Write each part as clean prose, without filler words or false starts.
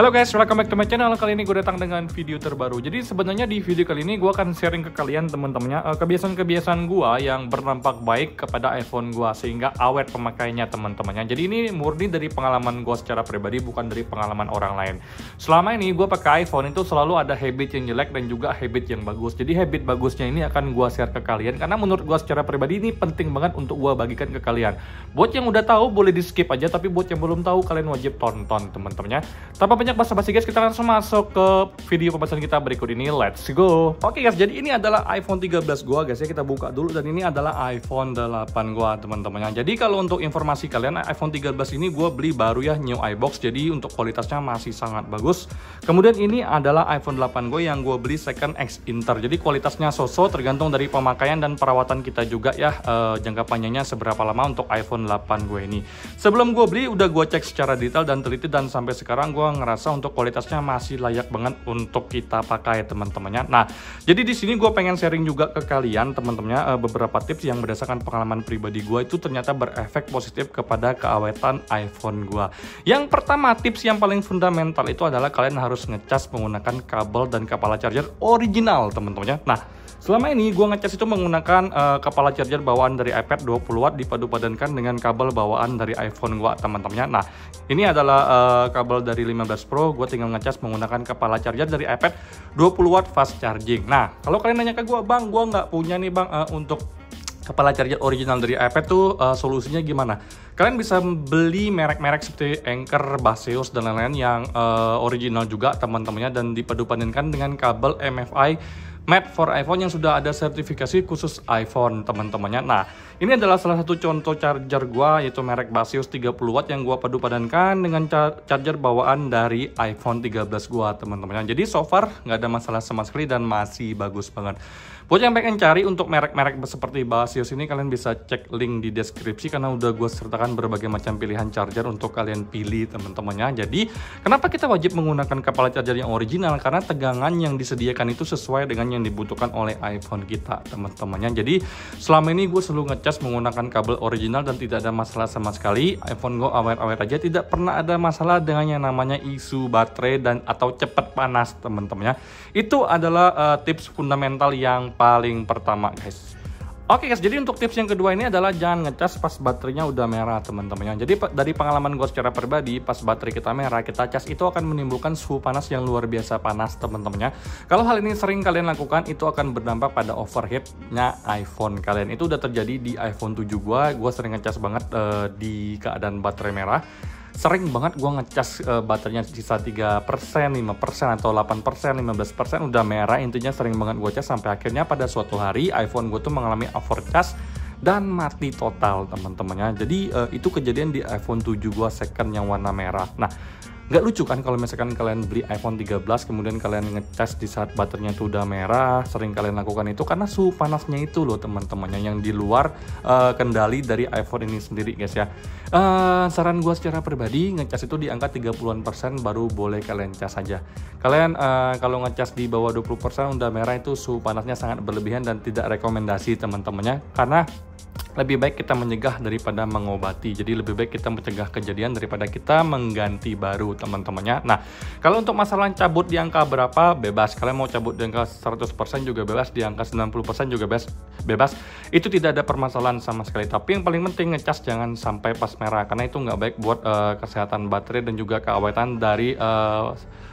Halo guys, welcome back to my channel. Kali ini gue datang dengan video terbaru. Jadi sebenarnya di video kali ini gue akan sharing ke kalian teman-temannya kebiasaan-kebiasaan gue yang berdampak baik kepada iPhone gue sehingga awet pemakainya teman-temannya. Jadi ini murni dari pengalaman gue secara pribadi, bukan dari pengalaman orang lain. Selama ini gue pakai iPhone itu selalu ada habit yang jelek dan juga habit yang bagus. Jadi habit bagusnya ini akan gue share ke kalian karena menurut gue secara pribadi ini penting banget untuk gue bagikan ke kalian. Buat yang udah tahu boleh di skip aja, tapi buat yang belum tahu kalian wajib tonton teman-temannya. Tanpa banyak basa-basi guys, kita langsung masuk ke video pembahasan kita berikut ini. Let's go. Oke guys, jadi ini adalah iPhone 13 gua guys ya. Kita buka dulu dan ini adalah iPhone 8 gua teman-temannya. Jadi kalau untuk informasi kalian, iPhone 13 ini gua beli baru ya, new iBox. Jadi untuk kualitasnya masih sangat bagus. Kemudian ini adalah iPhone 8 gue yang gua beli second X Inter. Jadi kualitasnya so-so, tergantung dari pemakaian dan perawatan kita juga ya, jangka panjangnya seberapa lama untuk iPhone 8 gue ini. Sebelum gue beli udah gue cek secara detail dan teliti, dan sampai sekarang gue ngerasa untuk kualitasnya masih layak banget untuk kita pakai teman-temannya. Nah, jadi di sini gue pengen sharing juga ke kalian teman-temannya beberapa tips yang berdasarkan pengalaman pribadi gue itu ternyata berefek positif kepada keawetan iPhone gue. Yang pertama, tips yang paling fundamental itu adalah kalian harus ngecas menggunakan kabel dan kepala charger original teman-temannya. Nah, selama ini gue ngecas itu menggunakan kepala charger bawaan dari iPad 20 watt dipadu padankan dengan kabel bawaan dari iPhone gue teman-temannya. Nah, ini adalah kabel dari 15 Pro, gue tinggal ngecas menggunakan kepala charger dari iPad 20 watt fast charging. Nah, kalau kalian nanya ke gue, bang, gue nggak punya nih bang untuk kepala charger original dari iPad tuh solusinya gimana? Kalian bisa beli merek-merek seperti Anker, Baseus, dan lain-lain yang original juga teman-temannya, dan dipadu-padankan dengan kabel MFI Made for iPhone yang sudah ada sertifikasi khusus iPhone teman-temannya. Nah, ini adalah salah satu contoh charger gua, yaitu merek Baseus 30 watt yang gua padu padankan dengan charger bawaan dari iPhone 13 gua teman-temannya. Jadi so far nggak ada masalah sama sekali dan masih bagus banget. Buat yang pengen cari untuk merek-merek seperti Baseus ini, kalian bisa cek link di deskripsi karena udah gue sertakan berbagai macam pilihan charger untuk kalian pilih teman-temannya. Jadi kenapa kita wajib menggunakan kepala charger yang original? Karena tegangan yang disediakan itu sesuai dengan yang dibutuhkan oleh iPhone kita teman-temannya. Jadi selama ini gue selalu ngecas menggunakan kabel original dan tidak ada masalah sama sekali. iPhone gue awet-awet aja, tidak pernah ada masalah dengan yang namanya isu baterai dan atau cepat panas teman-temannya. Itu adalah tips fundamental yang paling pertama guys. Oke guys, jadi untuk tips yang kedua ini adalah jangan ngecas pas baterainya udah merah teman-temannya. Jadi dari pengalaman gue secara pribadi, pas baterai kita merah, kita cas itu akan menimbulkan suhu panas yang luar biasa panas teman-temannya. Kalau hal ini sering kalian lakukan, itu akan berdampak pada overheatnya iPhone kalian. Itu udah terjadi di iPhone 7 gue sering ngecas banget di keadaan baterai merah. Sering banget gue ngecas baterainya sisa 3%, 5%, atau 8%, 15% udah merah. Intinya sering banget gue cas sampai akhirnya pada suatu hari iPhone gue tuh mengalami overcharge dan mati total teman-temannya. Jadi itu kejadian di iPhone 7 gue second yang warna merah. Nah, nggak lucu kan kalau misalkan kalian beli iPhone 13 kemudian kalian ngecas di saat baterainya itu udah merah. Sering kalian lakukan itu karena suhu panasnya itu loh teman-temannya yang di luar kendali dari iPhone ini sendiri guys ya. Saran gue secara pribadi, ngecas itu di angka 30% baru boleh kalian cas aja. Kalian kalau ngecas di bawah 20% udah merah, itu suhu panasnya sangat berlebihan dan tidak rekomendasi teman-temannya, karena lebih baik kita mencegah daripada mengobati. Jadi lebih baik kita mencegah kejadian daripada kita mengganti baru teman-temannya. Nah, kalau untuk masalah cabut di angka berapa, bebas. Kalian mau cabut di angka 100% juga bebas, di angka 90% juga bebas. Itu tidak ada permasalahan sama sekali. Tapi yang paling penting ngecas jangan sampai pas merah, karena itu nggak baik buat kesehatan baterai dan juga keawetan dari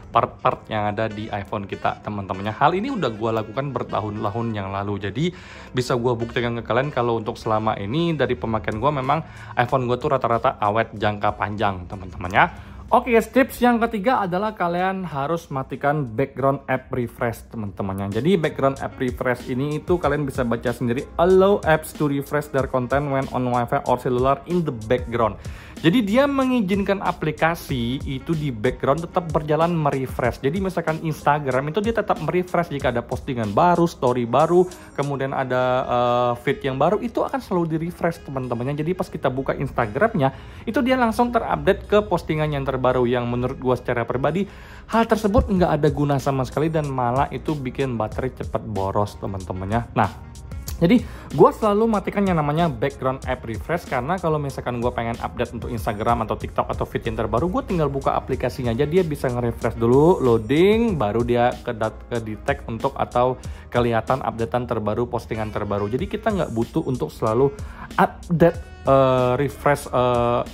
part-part yang ada di iPhone kita teman-temannya. Hal ini udah gue lakukan bertahun-tahun yang lalu, jadi bisa gue buktikan ke kalian kalau untuk selama ini dari pemakaian gue memang iPhone gue tuh rata-rata awet jangka panjang teman-temannya. Oke guys, tips yang ketiga adalah kalian harus matikan background app refresh teman-temannya. Jadi background app refresh ini itu kalian bisa baca sendiri, allow apps to refresh their content when on Wi-Fi or cellular in the background. Jadi dia mengizinkan aplikasi itu di background tetap berjalan merefresh. Jadi misalkan Instagram itu dia tetap merefresh jika ada postingan baru, story baru, kemudian ada feed yang baru, itu akan selalu di refresh teman-temannya. Jadi pas kita buka Instagramnya, itu dia langsung terupdate ke postingan yang terbaru, yang menurut gua secara pribadi hal tersebut nggak ada guna sama sekali dan malah itu bikin baterai cepat boros teman-temannya. Nah, Jadi gue selalu matikan yang namanya background app refresh, karena kalau misalkan gue pengen update untuk Instagram atau TikTok atau feed yang terbaru, gue tinggal buka aplikasinya aja, dia bisa nge-refresh dulu, loading, baru dia ke detect untuk atau kelihatan updatean terbaru, postingan terbaru. Jadi kita nggak butuh untuk selalu update refresh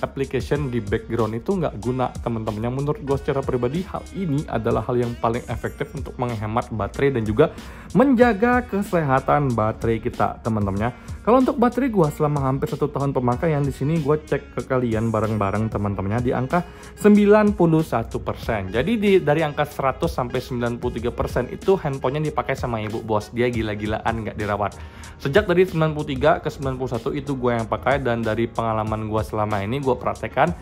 application di background, itu nggak guna teman-teman. Yang menurut gue secara pribadi hal ini adalah hal yang paling efektif untuk menghemat baterai dan juga menjaga kesehatan baterai kita teman-teman. Kalau untuk baterai gue selama hampir 1 tahun pemakaian di sini, gue cek ke kalian bareng-bareng teman-temannya di angka 91%. Jadi dari angka 100 sampai 93% itu handphonenya dipakai sama ibu bos, dia gila-gilaan nggak dirawat. Sejak dari 93 ke 91 itu gue yang pakai, dan dari pengalaman gue selama ini gue praktekkan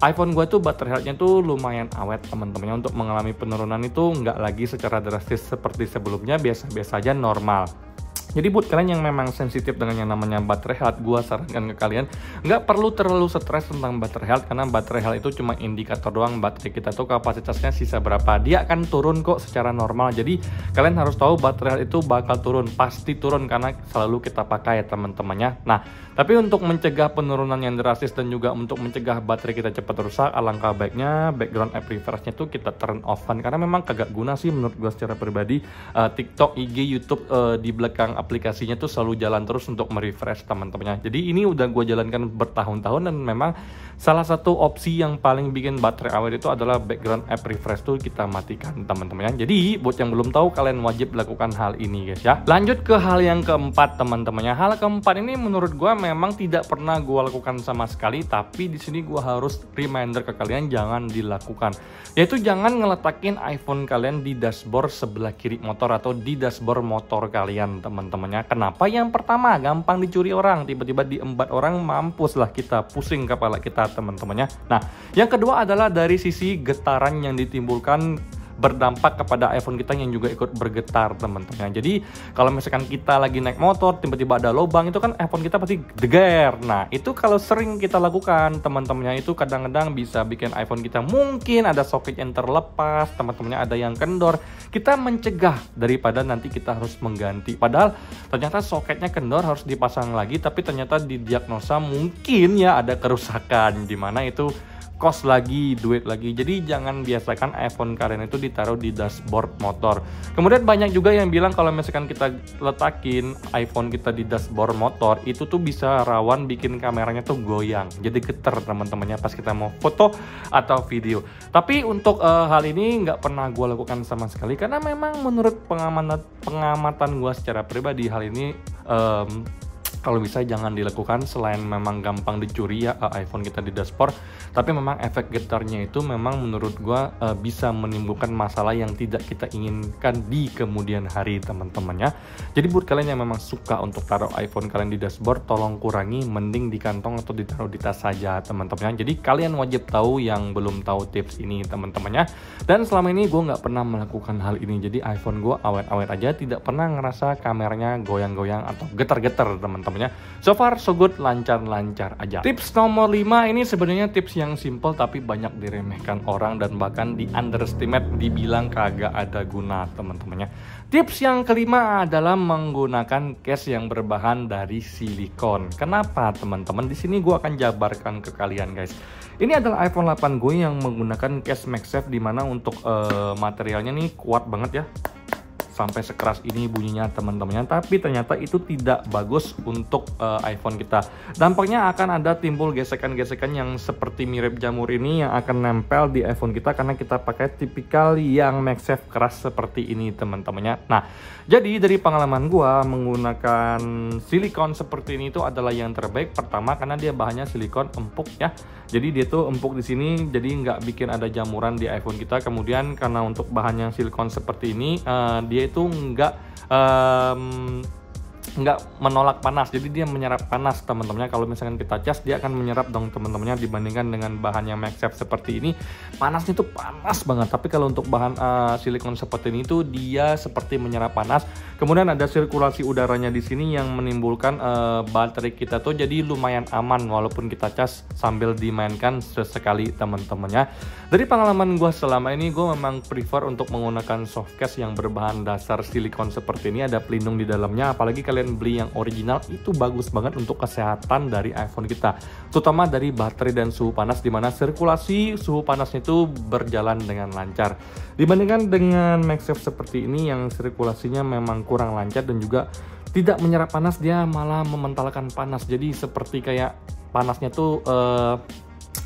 iPhone gue tuh baterai health-nya tuh lumayan awet teman-temannya. Untuk mengalami penurunan itu nggak lagi secara drastis seperti sebelumnya, biasa-biasa aja, normal. Jadi buat kalian yang memang sensitif dengan yang namanya baterai health, gue sarankan ke kalian nggak perlu terlalu stres tentang baterai health, karena baterai health itu cuma indikator doang. Baterai kita tuh kapasitasnya sisa berapa, dia akan turun kok secara normal. Jadi kalian harus tahu baterai health itu bakal turun, pasti turun karena selalu kita pakai ya teman-temannya. Nah, tapi untuk mencegah penurunan yang drastis dan juga untuk mencegah baterai kita cepat rusak, alangkah baiknya background app refresh-nya tuh kita turn off kan, karena memang kagak guna sih menurut gue secara pribadi. TikTok, IG, YouTube di belakang aplikasinya tuh selalu jalan terus untuk merefresh teman-temannya. Jadi ini udah gue jalankan bertahun-tahun, dan memang salah satu opsi yang paling bikin baterai awet itu adalah background app refresh tuh kita matikan teman-temannya. Jadi buat yang belum tahu, kalian wajib lakukan hal ini guys ya. Lanjut ke hal yang keempat teman-temannya. Hal keempat ini menurut gue memang tidak pernah gue lakukan sama sekali, tapi di sini gue harus reminder ke kalian jangan dilakukan, yaitu jangan ngeletakin iPhone kalian di dashboard sebelah kiri motor atau di dashboard motor kalian teman-temannya. Kenapa? Yang pertama, gampang dicuri orang, tiba-tiba diembat orang, mampus lah kita, pusing kepala kita teman-temannya. Nah, yang kedua adalah dari sisi getaran yang ditimbulkan berdampak kepada iPhone kita yang juga ikut bergetar teman-teman. Jadi kalau misalkan kita lagi naik motor tiba-tiba ada lubang, itu kan iPhone kita pasti deger. Nah itu kalau sering kita lakukan teman-temannya, itu kadang-kadang bisa bikin iPhone kita mungkin ada soket yang terlepas teman-temannya, ada yang kendor. Kita mencegah daripada nanti kita harus mengganti, padahal ternyata soketnya kendor harus dipasang lagi, tapi ternyata didiagnosa mungkin ya ada kerusakan, dimana itu cost lagi, duit lagi. Jadi jangan biasakan iPhone kalian itu ditaruh di dashboard motor. Kemudian banyak juga yang bilang kalau misalkan kita letakin iPhone kita di dashboard motor, itu tuh bisa rawan bikin kameranya tuh goyang, jadi getar teman-temannya pas kita mau foto atau video. Tapi untuk hal ini nggak pernah gue lakukan sama sekali, karena memang menurut pengamatan gue secara pribadi, hal ini kalau bisa jangan dilakukan. Selain memang gampang dicuri ya iPhone kita di dashboard, tapi memang efek getarnya itu memang menurut gua bisa menimbulkan masalah yang tidak kita inginkan di kemudian hari teman-temannya. Jadi buat kalian yang memang suka untuk taruh iPhone kalian di dashboard, tolong kurangi, mending di kantong atau ditaruh di tas saja teman-temannya. Jadi kalian wajib tahu yang belum tahu tips ini teman-temannya. Dan selama ini gue nggak pernah melakukan hal ini, jadi iPhone gue awet-awet aja, tidak pernah ngerasa kameranya goyang-goyang atau getar-getar teman-teman. So far so good, lancar-lancar aja. Tips nomor 5 ini sebenarnya tips yang simple tapi banyak diremehkan orang dan bahkan di underestimate, dibilang kagak ada guna teman-temannya. Tips yang kelima adalah menggunakan case yang berbahan dari silikon. Kenapa teman-teman? Di sini gue akan jabarkan ke kalian guys. Ini adalah iPhone 8 gue yang menggunakan case MagSafe, dimana untuk materialnya nih kuat banget ya, sampai sekeras ini bunyinya teman-temannya. Tapi ternyata itu tidak bagus untuk iPhone kita. Dampaknya akan ada timbul gesekan-gesekan yang seperti mirip jamur ini yang akan nempel di iPhone kita karena kita pakai tipikal yang MagSafe keras seperti ini teman-temannya. Nah, jadi dari pengalaman gua menggunakan silikon seperti ini itu adalah yang terbaik. Pertama karena dia bahannya silikon empuk ya. Jadi dia tuh empuk di sini, jadi nggak bikin ada jamuran di iPhone kita. Kemudian karena untuk bahan yang silikon seperti ini, dia itu nggak menolak panas, jadi dia menyerap panas teman-temannya. Kalau misalkan kita cas, dia akan menyerap dong teman-temannya, dibandingkan dengan bahan yang MagSafe seperti ini, panasnya tuh panas banget. Tapi kalau untuk bahan silikon seperti ini tuh dia seperti menyerap panas. Kemudian ada sirkulasi udaranya di sini yang menimbulkan baterai kita tuh jadi lumayan aman walaupun kita cas sambil dimainkan sesekali teman-temannya. Dari pengalaman gue selama ini, gue memang prefer untuk menggunakan softcase yang berbahan dasar silikon seperti ini, ada pelindung di dalamnya. Apalagi kalian kalian beli yang original itu bagus banget untuk kesehatan dari iPhone kita, terutama dari baterai dan suhu panas, dimana sirkulasi suhu panasnya itu berjalan dengan lancar dibandingkan dengan MagSafe seperti ini yang sirkulasinya memang kurang lancar dan juga tidak menyerap panas, dia malah mementalkan panas. Jadi seperti kayak panasnya tuh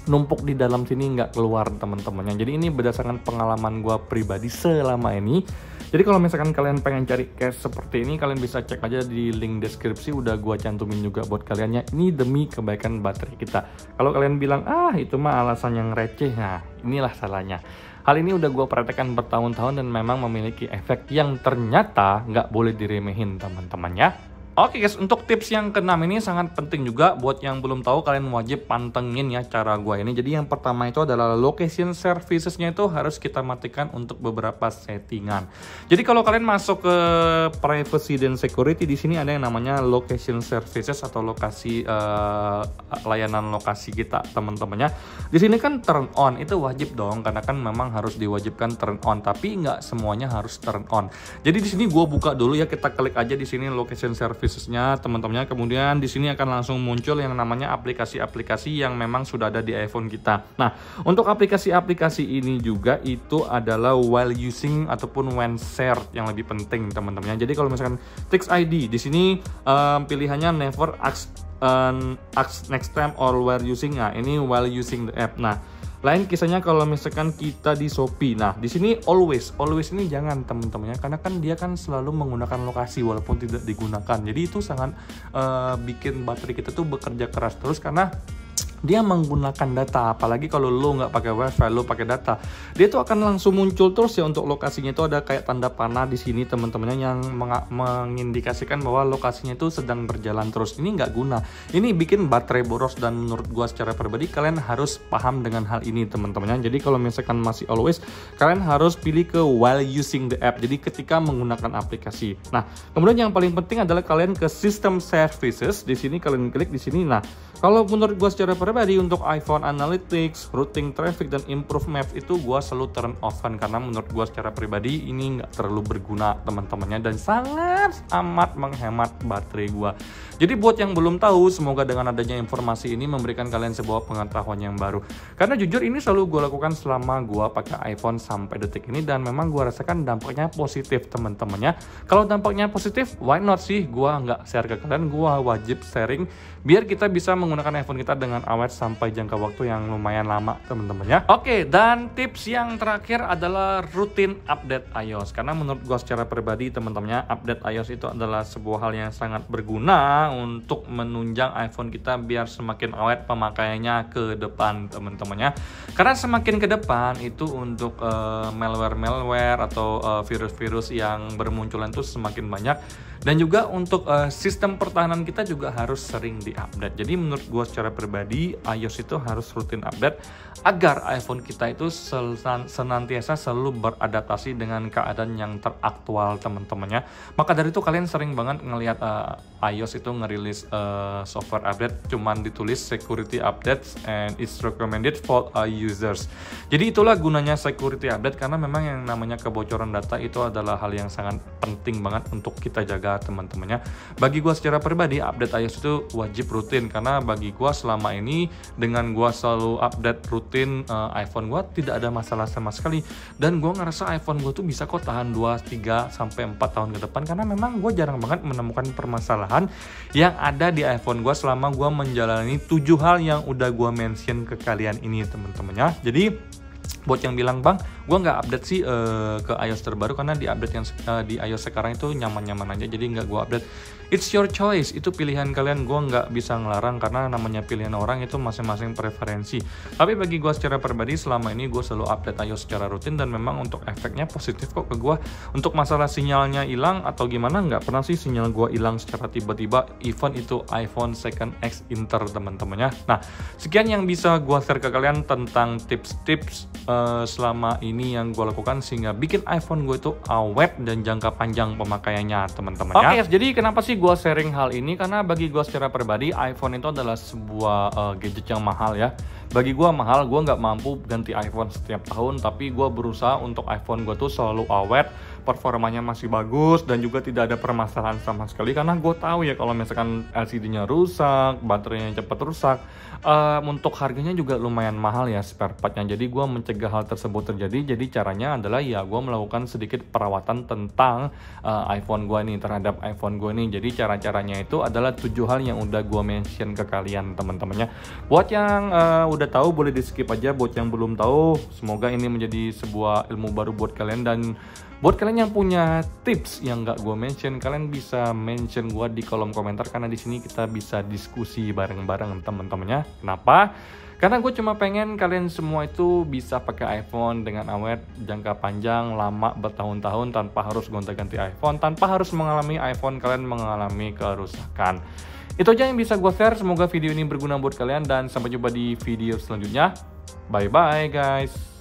numpuk di dalam sini, nggak keluar teman-temannya. Jadi ini berdasarkan pengalaman gue pribadi selama ini. Jadi kalau misalkan kalian pengen cari case seperti ini, kalian bisa cek aja di link deskripsi, udah gue cantumin juga buat kalian ya. Ini demi kebaikan baterai kita. Kalau kalian bilang, itu mah alasan yang receh, nah inilah salahnya. Hal ini udah gue praktekkan bertahun-tahun dan memang memiliki efek yang ternyata nggak boleh diremehin teman-teman ya. Oke guys, untuk tips yang keenam ini sangat penting juga buat yang belum tahu, kalian wajib pantengin ya cara gua ini. Jadi yang pertama itu adalah location servicesnya itu harus kita matikan untuk beberapa settingan. Jadi kalau kalian masuk ke privacy dan security, di sini ada yang namanya location services atau lokasi layanan lokasi kita teman-temannya. Di sini kan turn on itu wajib dong, karena kan memang harus diwajibkan turn on, tapi nggak semuanya harus turn on. Jadi di sini gua buka dulu ya, kita klik aja di sini location service teman-temannya, kemudian di sini akan langsung muncul yang namanya aplikasi-aplikasi yang memang sudah ada di iPhone kita. Nah, untuk aplikasi-aplikasi ini juga itu adalah while using ataupun when shared yang lebih penting teman-temannya. Jadi kalau misalkan Tix ID di sini pilihannya never ask next time or while using. Nah, ini while using the app. Nah, lain kisahnya kalau misalkan kita di Shopee. Nah, di sini always ini jangan teman-temannya, karena kan dia kan selalu menggunakan lokasi walaupun tidak digunakan. Jadi itu sangat bikin baterai kita tuh bekerja keras terus, karena dia menggunakan data. Apalagi kalau lo nggak pakai wifi, lo pakai data, dia tuh akan langsung muncul terus ya. Untuk lokasinya itu ada kayak tanda panah di sini teman-temannya yang mengindikasikan bahwa lokasinya itu sedang berjalan terus. Ini nggak guna, ini bikin baterai boros, dan menurut gua secara pribadi kalian harus paham dengan hal ini teman-temannya. Jadi kalau misalkan masih always, kalian harus pilih ke while using the app, jadi ketika menggunakan aplikasi. Nah, kemudian yang paling penting adalah kalian ke system services. Di sini kalian klik di sini. Nah, kalau menurut gua secara pribadi untuk iPhone Analytics, routing traffic, dan improve map itu gua selalu turn off kan, karena menurut gua secara pribadi ini nggak terlalu berguna teman-temannya dan sangat amat menghemat baterai gua. Jadi buat yang belum tahu, semoga dengan adanya informasi ini memberikan kalian sebuah pengetahuan yang baru. Karena jujur ini selalu gua lakukan selama gua pakai iPhone sampai detik ini, dan memang gua rasakan dampaknya positif teman-temannya. Kalau dampaknya positif, why not sih gua nggak share ke kalian? Gua wajib sharing biar kita bisa menggunakan iPhone kita dengan awet sampai jangka waktu yang lumayan lama teman-teman ya. Oke, dan tips yang terakhir adalah rutin update iOS, karena menurut gue secara pribadi teman-temannya, update iOS itu adalah sebuah hal yang sangat berguna untuk menunjang iPhone kita biar semakin awet pemakaiannya ke depan teman-temannya. Karena semakin ke depan itu untuk malware atau virus-virus yang bermunculan itu semakin banyak, dan juga untuk sistem pertahanan kita juga harus sering diupdate. Jadi menurut gue secara pribadi, iOS itu harus rutin update agar iPhone kita itu senantiasa selalu beradaptasi dengan keadaan yang teraktual teman-temannya. Maka dari itu kalian sering banget ngelihat iOS itu ngerilis software update cuman ditulis security updates and it's recommended for users. Jadi itulah gunanya security update, karena memang yang namanya kebocoran data itu adalah hal yang sangat penting banget untuk kita jaga teman-temannya. Bagi gua secara pribadi, update iOS itu wajib rutin, karena bagi gua selama ini dengan gua selalu update rutin iPhone gua tidak ada masalah sama sekali, dan gua ngerasa iPhone gua tuh bisa kok tahan 2, 3 sampai 4 tahun ke depan, karena memang gua jarang banget menemukan permasalahan yang ada di iPhone gua selama gua menjalani 7 hal yang udah gua mention ke kalian ini teman-temannya. Jadi buat yang bilang, bang, gue nggak update sih ke iOS terbaru, karena di update yang di iOS sekarang itu nyaman-nyaman aja, jadi nggak gue update. It's your choice, itu pilihan kalian, gue nggak bisa ngelarang, karena namanya pilihan orang itu masing-masing preferensi. Tapi bagi gue secara pribadi, selama ini gue selalu update iOS secara rutin, dan memang untuk efeknya positif kok ke gue. Untuk masalah sinyalnya hilang atau gimana, nggak pernah sih sinyal gue hilang secara tiba-tiba, even itu iPhone 2X Inter teman-temannya. Nah, sekian yang bisa gue share ke kalian tentang tips-tips selama ini yang gue lakukan sehingga bikin iPhone gue itu awet dan jangka panjang pemakaiannya teman-teman ya. Oke, jadi kenapa sih gue sharing hal ini? Karena bagi gue secara pribadi, iPhone itu adalah sebuah gadget yang mahal ya. Bagi gue mahal, gue nggak mampu ganti iPhone setiap tahun, tapi gue berusaha untuk iPhone gue tuh selalu awet, performanya masih bagus dan juga tidak ada permasalahan sama sekali. Karena gue tahu ya kalau misalkan LCD-nya rusak, baterainya cepat rusak, untuk harganya juga lumayan mahal ya spare partnya. Jadi gue mencegah hal tersebut terjadi. Jadi caranya adalah ya gue melakukan sedikit perawatan tentang iPhone gue nih, terhadap iPhone gue nih. Jadi cara-caranya itu adalah 7 hal yang udah gue mention ke kalian teman-temannya. Buat yang udah tahu boleh di skip aja, buat yang belum tahu semoga ini menjadi sebuah ilmu baru buat kalian. Dan buat kalian yang punya tips yang gak gue mention, kalian bisa mention gue di kolom komentar, karena di sini kita bisa diskusi bareng-bareng teman-temannya. Kenapa? Karena gue cuma pengen kalian semua itu bisa pakai iPhone dengan awet jangka panjang, lama, bertahun-tahun, tanpa harus gonta-ganti iPhone, tanpa harus mengalami iPhone kalian mengalami kerusakan. Itu aja yang bisa gue share. Semoga video ini berguna buat kalian dan sampai jumpa di video selanjutnya. Bye bye guys.